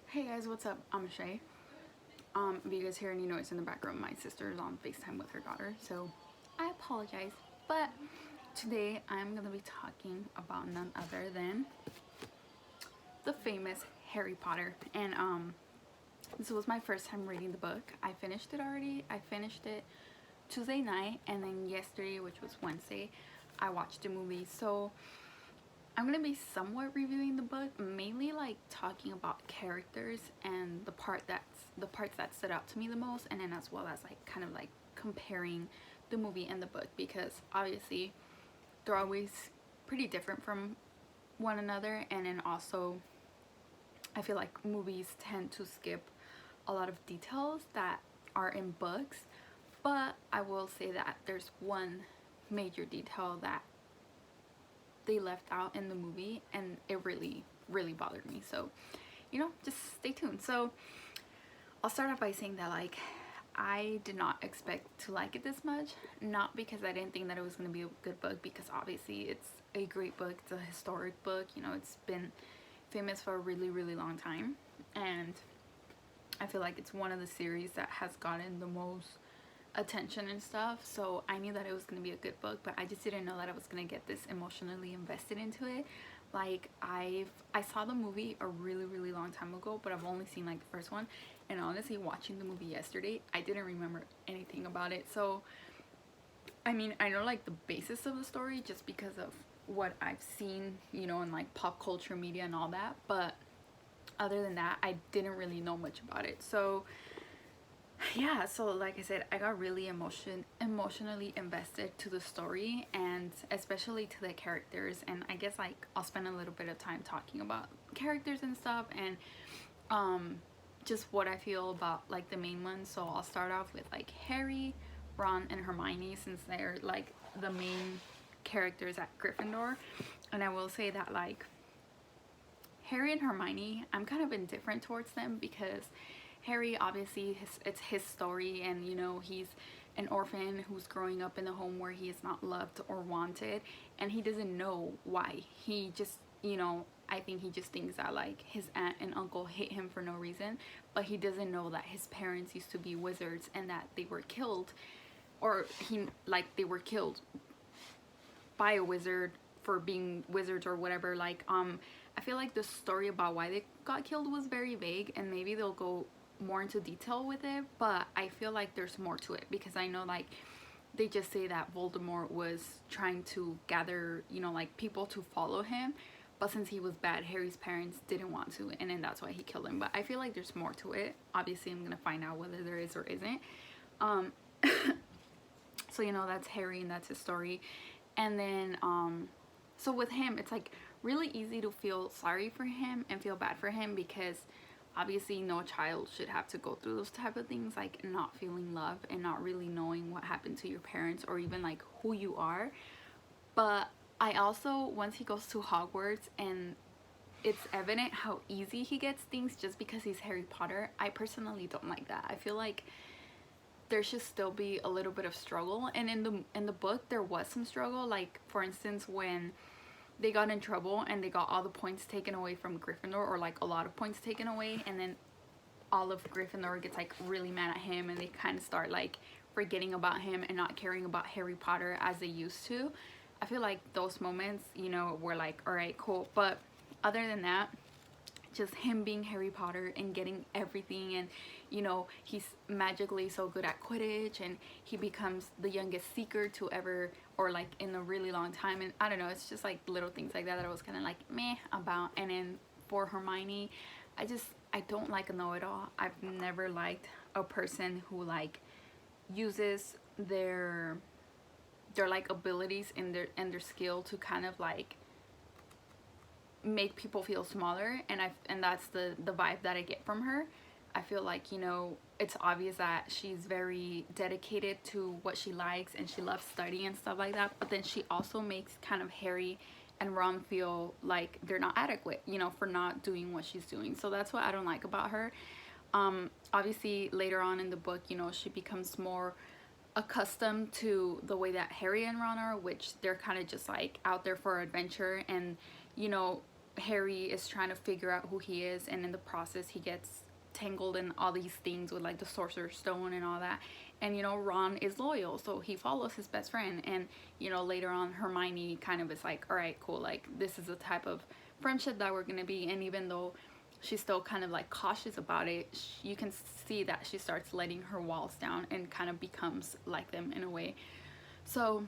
Hey guys, what's up? I'm Shay. If you guys hear any noise in the background, my sister is on FaceTime with her daughter, so I apologize. But today I'm gonna be talking about none other than the famous Harry Potter. And this was my first time reading the book. I finished it already. I finished it Tuesday night, and then yesterday, which was Wednesday, I watched the movie. So I'm gonna be somewhat reviewing the book, mainly like talking about characters and the parts that stood out to me the most, and then as well as like kind of like comparing the movie and the book, because obviously they're always pretty different from one another. And then also I feel like movies tend to skip a lot of details that are in books, but I will say that there's one major detail that they left out in the movie, and it really bothered me. So just stay tuned. So I'll start off by saying that like I did not expect to like it this much, not because I didn't think that it was going to be a good book, because obviously it's a great book. It's a historic book, it's been famous for a really long time, and I feel like it's one of the series that has gotten the most attention and stuff. So I knew that it was going to be a good book, but I just didn't know that I was going to get this emotionally invested into it. Like I saw the movie a really long time ago, but I've only seen like the first one, and honestly watching the movie yesterday I didn't remember anything about it. So I mean, I know like the basis of the story just because of what I've seen, in like pop culture media and all that, but other than that I didn't really know much about it. So yeah, so like I said, I got really emotionally invested to the story, and especially to the characters. And I guess like I'll spend a little bit of time talking about characters and stuff, and just what I feel about like the main ones. So I'll start off with like Harry, Ron, and Hermione, since they're like the main characters at Gryffindor. And I will say that like Harry and Hermione, I'm kind of indifferent towards them, because Harry, obviously it's his story, and he's an orphan who's growing up in a home where he is not loved or wanted, and he doesn't know why. He just, I think he just thinks that like his aunt and uncle hate him for no reason, but he doesn't know that his parents used to be wizards and that they were killed, or they were killed by a wizard for being wizards or whatever. Like I feel like the story about why they got killed was very vague, and maybe they'll go more into detail with it, but I feel like there's more to it, because I know like they just say that Voldemort was trying to gather like people to follow him, but since he was bad, Harry's parents didn't want to, and then that's why he killed him. But I feel like there's more to it. Obviously I'm gonna find out whether there is or isn't. So that's Harry, and that's his story. And then so with him, it's like really easy to feel sorry for him and feel bad for him, because obviously no child should have to go through those type of things, like not feeling love and not really knowing what happened to your parents, or even like who you are. But I also, once he goes to Hogwarts and it's evident how easy he gets things just because he's Harry Potter, I personally don't like that. I feel like there should still be a little bit of struggle, and in the book there was some struggle. Like for instance, when they got in trouble and they got all the points taken away from Gryffindor, or like a lot of points taken away, and then all of Gryffindor gets like really mad at him, and they kind of start like forgetting about him and not caring about Harry Potter as they used to. I feel like those moments, were like, all right, cool. But other than that, just him being Harry Potter and getting everything, and he's magically so good at Quidditch, and he becomes the youngest seeker to ever, or like in a really long time. And I don't know, it's just like little things like that I was kind of like meh about. And then for Hermione, I don't like a know-it-all. I've never liked a person who like uses their like abilities and their skill to kind of like make people feel smaller. And that's the vibe that I get from her. I feel like it's obvious that she's very dedicated to what she likes, and she loves studying and stuff like that, but then she also makes kind of Harry and Ron feel like they're not adequate, for not doing what she's doing. So that's what I don't like about her. Obviously later on in the book, she becomes more accustomed to the way that Harry and Ron are, which they're kind of just like out there for adventure. And Harry is trying to figure out who he is, and in the process he gets tangled in all these things with like the Sorcerer's Stone and all that. And you know, Ron is loyal, so he follows his best friend. And you know, later on Hermione kind of is like, all right, cool, like this is the type of friendship that we're gonna be. And even though she's still kind of like cautious about it, you can see that she starts letting her walls down and kind of becomes like them in a way. So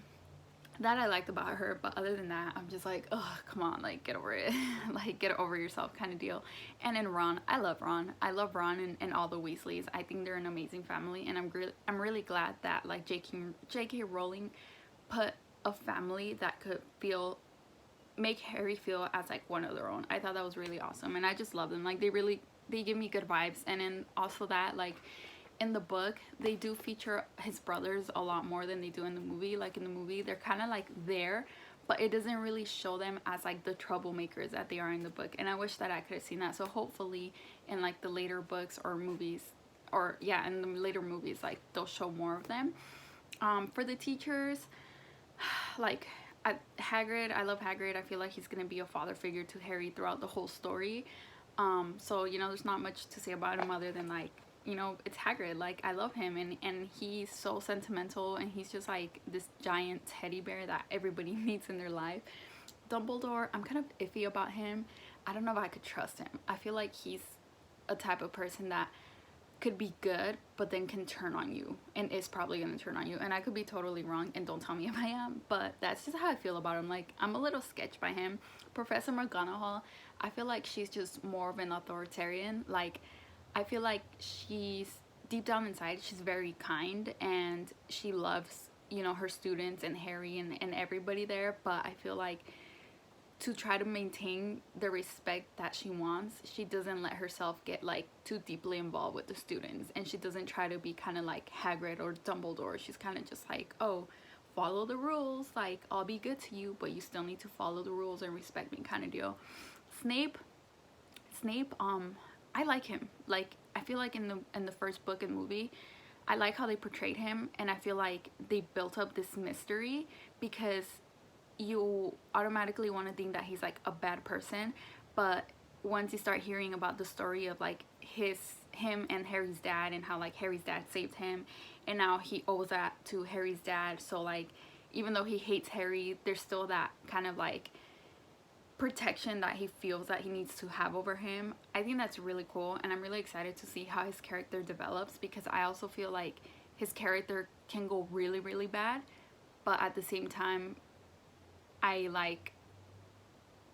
that I liked about her. But other than that, I'm just like, oh, come on, like get over it. Like get over yourself kind of deal. And in Ron, I love Ron. I love Ron and all the Weasleys. I think they're an amazing family, and I'm really glad that like J.K. Rowling put a family that could make Harry feel as like one of their own. I thought that was really awesome, and I just love them. Like they give me good vibes. And then also that like in the book they do feature his brothers a lot more than they do in the movie. Like in the movie they're kind of like there, but it doesn't really show them as like the troublemakers that they are in the book. And I wish that I could have seen that. So hopefully in like the later books or movies, or yeah, in the later movies, like they'll show more of them. For the teachers, like Hagrid, I love Hagrid. I feel like he's gonna be a father figure to Harry throughout the whole story. So you know, there's not much to say about him other than like, you know, it's Hagrid. Like I love him, and he's so sentimental, and he's just like this giant teddy bear that everybody needs in their life. Dumbledore, I'm kind of iffy about him. I don't know if I could trust him. I feel like he's a type of person that could be good but then can turn on you, and is probably gonna turn on you. And I could be totally wrong, and don't tell me if I am, but that's just how I feel about him. Like I'm a little sketched by him. Professor McGonagall, I feel like she's just more of an authoritarian. Like I feel like she's deep down inside, she's very kind, and she loves, you know, her students and Harry and everybody there. But I feel like to try to maintain the respect that she wants, she doesn't let herself get like too deeply involved with the students, and she doesn't try to be kind of like Hagrid or Dumbledore. She's kind of just like, oh, follow the rules, like I'll be good to you, but you still need to follow the rules and respect me kind of deal. Snape, I like him. Like I feel like in the first book and movie, I like how they portrayed him, and I feel like they built up this mystery because you automatically want to think that he's like a bad person. But once you start hearing about the story of like him and Harry's dad, and how like Harry's dad saved him, and now he owes that to Harry's dad. So like even though he hates Harry, there's still that kind of like protection that he feels that he needs to have over him. I think that's really cool, and I'm really excited to see how his character develops, because I also feel like his character can go really, really bad, but at the same time I like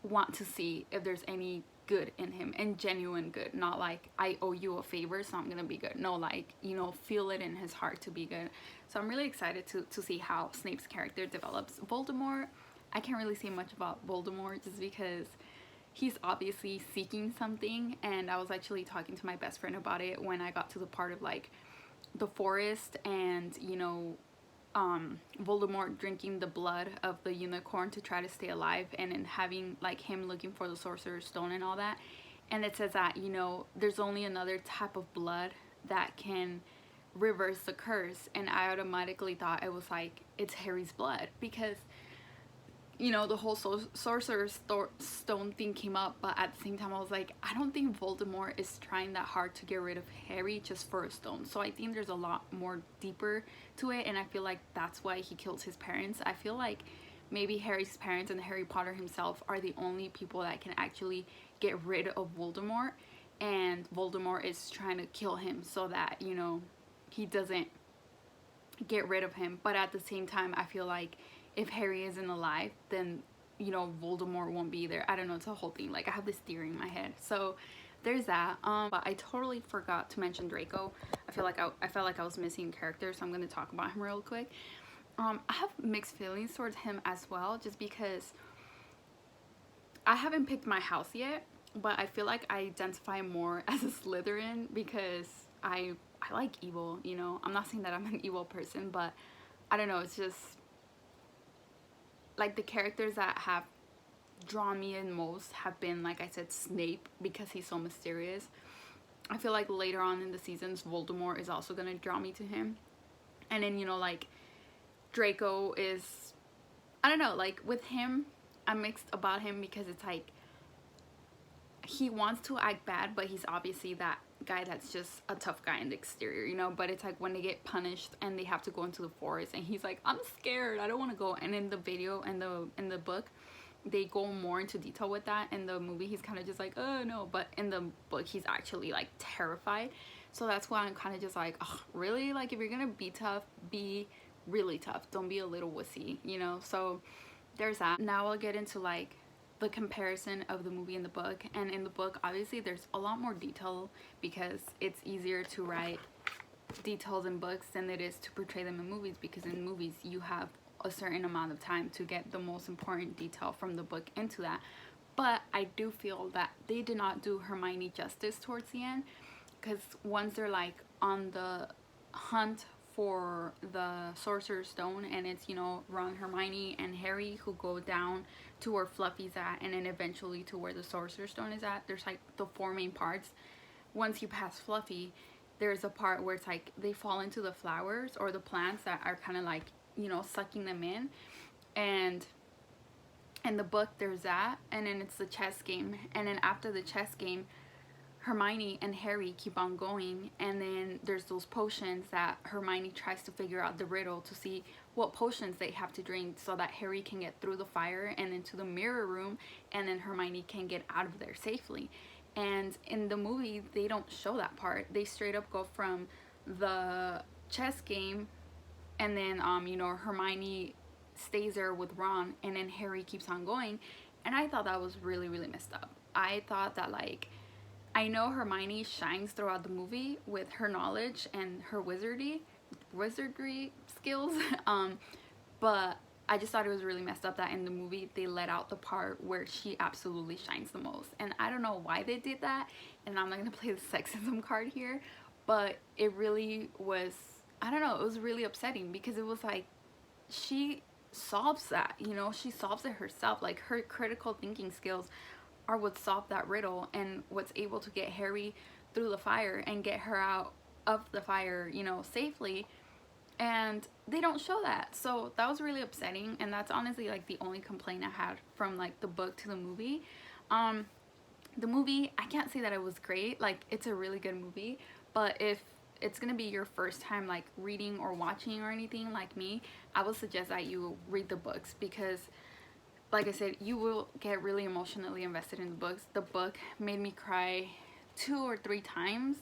want to see if there's any good in him, and genuine good, not like I owe you a favor so I'm gonna be good. No, like, you know, feel it in his heart to be good. So I'm really excited to see how Snape's character develops. Voldemort, I can't really say much about Voldemort just because he's obviously seeking something, and I was actually talking to my best friend about it when I got to the part of like the forest, and you know, Voldemort drinking the blood of the unicorn to try to stay alive, and then having like him looking for the Sorcerer's Stone and all that. And it says that, you know, there's only another type of blood that can reverse the curse, and I automatically thought it was like it's Harry's blood, because you know, the whole Sorcerer's Stone thing came up. But at the same time I was like, I don't think Voldemort is trying that hard to get rid of Harry just for a stone. So I think there's a lot more deeper to it, and I feel like that's why he killed his parents. I feel like maybe Harry's parents and Harry Potter himself are the only people that can actually get rid of Voldemort, and Voldemort is trying to kill him so that, you know, he doesn't get rid of him. But at the same time I feel like if Harry isn't alive, then, you know, Voldemort won't be there. I don't know, it's a whole thing. Like I have this theory in my head. So there's that. But I totally forgot to mention Draco. I felt like I was missing a character, so I'm gonna talk about him real quick. I have mixed feelings towards him as well, just because I haven't picked my house yet, but I feel like I identify more as a Slytherin because I like evil, you know. I'm not saying that I'm an evil person, but I don't know, it's just like the characters that have drawn me in most have been, like I said, Snape, because he's so mysterious. I feel like later on in the seasons Voldemort is also gonna draw me to him. And then, you know, like Draco is, I don't know, like with him I'm mixed about him, because it's like he wants to act bad, but he's obviously that guy that's just a tough guy in the exterior, you know. But it's like when they get punished and they have to go into the forest, and he's like, I'm scared, I don't want to go. And in the video and in the book, they go more into detail with that. In the movie, he's kind of just like, oh no, but in the book, he's actually like terrified. So that's why I'm kind of just like, oh, really? Like, if you're gonna be tough, be really tough. Don't be a little wussy, you know. So there's that. Now I'll get into like the comparison of the movie and the book. And in the book, obviously there's a lot more detail because it's easier to write details in books than it is to portray them in movies, because in movies you have a certain amount of time to get the most important detail from the book into that. But I do feel that they did not do Hermione justice towards the end, because once they're like on the hunt for the Sorcerer's Stone, and it's, you know, Ron, Hermione, and Harry who go down to where Fluffy's at, and then eventually to where the Sorcerer's Stone is at. There's like the four main parts. Once you pass Fluffy, there's a part where it's like they fall into the flowers or the plants that are kind of like, you know, sucking them in. And in the book there's that, and then it's the chess game, and then after the chess game, Hermione and Harry keep on going, and then there's those potions that Hermione tries to figure out the riddle to see what potions they have to drink so that Harry can get through the fire and into the mirror room, and then Hermione can get out of there safely. And in the movie, they don't show that part. They straight up go from the chess game, and then you know, Hermione stays there with Ron, and then Harry keeps on going. And I thought that was really, really messed up. I thought that, like, I know Hermione shines throughout the movie with her knowledge and her wizardry skills, but I just thought it was really messed up that in the movie they let out the part where she absolutely shines the most. And I don't know why they did that, and I'm not gonna play the sexism card here, but it really was, I don't know, it was really upsetting, because it was like, she solves that, you know, she solves it herself. Like, her critical thinking skills are what solved that riddle, and what's able to get Harry through the fire and get her out of the fire, you know, safely. And they don't show that, so that was really upsetting. And that's honestly like the only complaint I had from like the book to the movie. The movie, I can't say that it was great. Like, it's a really good movie, but if it's gonna be your first time like reading or watching or anything like me, I would suggest that you read the books, because like I said, you will get really emotionally invested in the books. The book made me cry 2 or 3 times.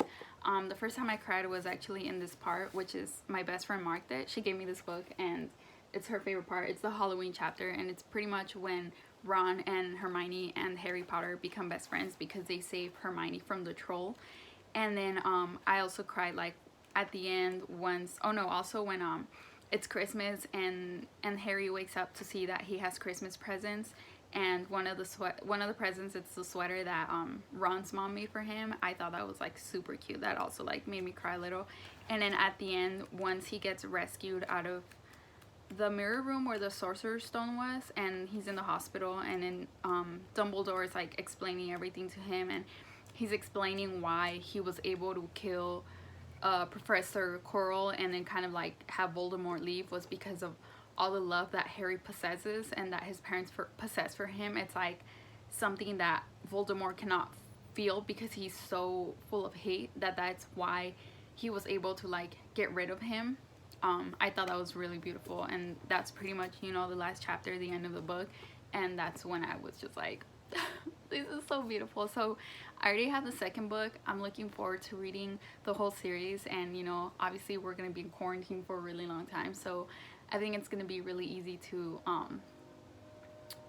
The first time I cried was actually in this part, which is my best friend marked it. She gave me this book, and it's her favorite part. It's the Halloween chapter, and it's pretty much when Ron and Hermione and Harry Potter become best friends because they save Hermione from the troll. And then I also cried like at the end once. Oh no, also when it's Christmas and Harry wakes up to see that he has Christmas presents, and one of the presents, it's the sweater that Ron's mom made for him. I thought that was like super cute. That also like made me cry a little. And then at the end, once he gets rescued out of the mirror room where the Sorcerer's Stone was, and he's in the hospital, and then Dumbledore is like explaining everything to him, and he's explaining why he was able to kill Professor Quirrell and then kind of like have Voldemort leave, was because of all the love that Harry possesses and that his parents possess for him. It's like something that Voldemort cannot feel because he's so full of hate, that's why he was able to like get rid of him. I thought that was really beautiful, and that's pretty much, you know, the last chapter, the end of the book, and that's when I was just like this is so beautiful. So I already have the second book. I'm looking forward to reading the whole series, and you know, obviously we're gonna be in quarantine for a really long time, so I think it's gonna be really easy to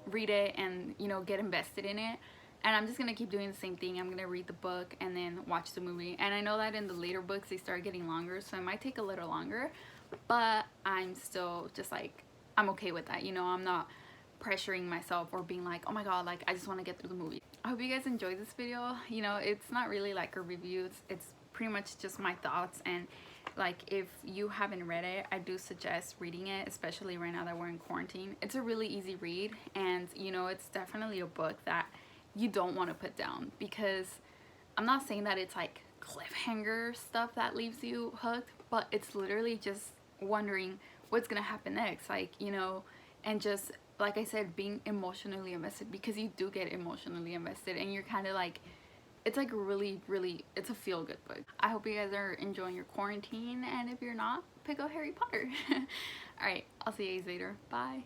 read it and, you know, get invested in it. And I'm just gonna keep doing the same thing. I'm gonna read the book and then watch the movie. And I know that in the later books they start getting longer, so it might take a little longer, but I'm still just like, I'm okay with that, you know. I'm not pressuring myself or being like, oh my god, like I just want to get through the movie. I hope you guys enjoyed this video. You know, it's not really like a review, it's pretty much just my thoughts. And like, if you haven't read it, I do suggest reading it, especially right now that we're in quarantine. It's a really easy read, and you know, it's definitely a book that you don't want to put down, because I'm not saying that it's like cliffhanger stuff that leaves you hooked, but it's literally just wondering what's gonna happen next, like, you know, and just like I said, being emotionally invested, because you do get emotionally invested and you're kind of like, it's like really, really, it's a feel-good book. I hope you guys are enjoying your quarantine, and if you're not, pick up Harry Potter. Alright, I'll see you guys later. Bye.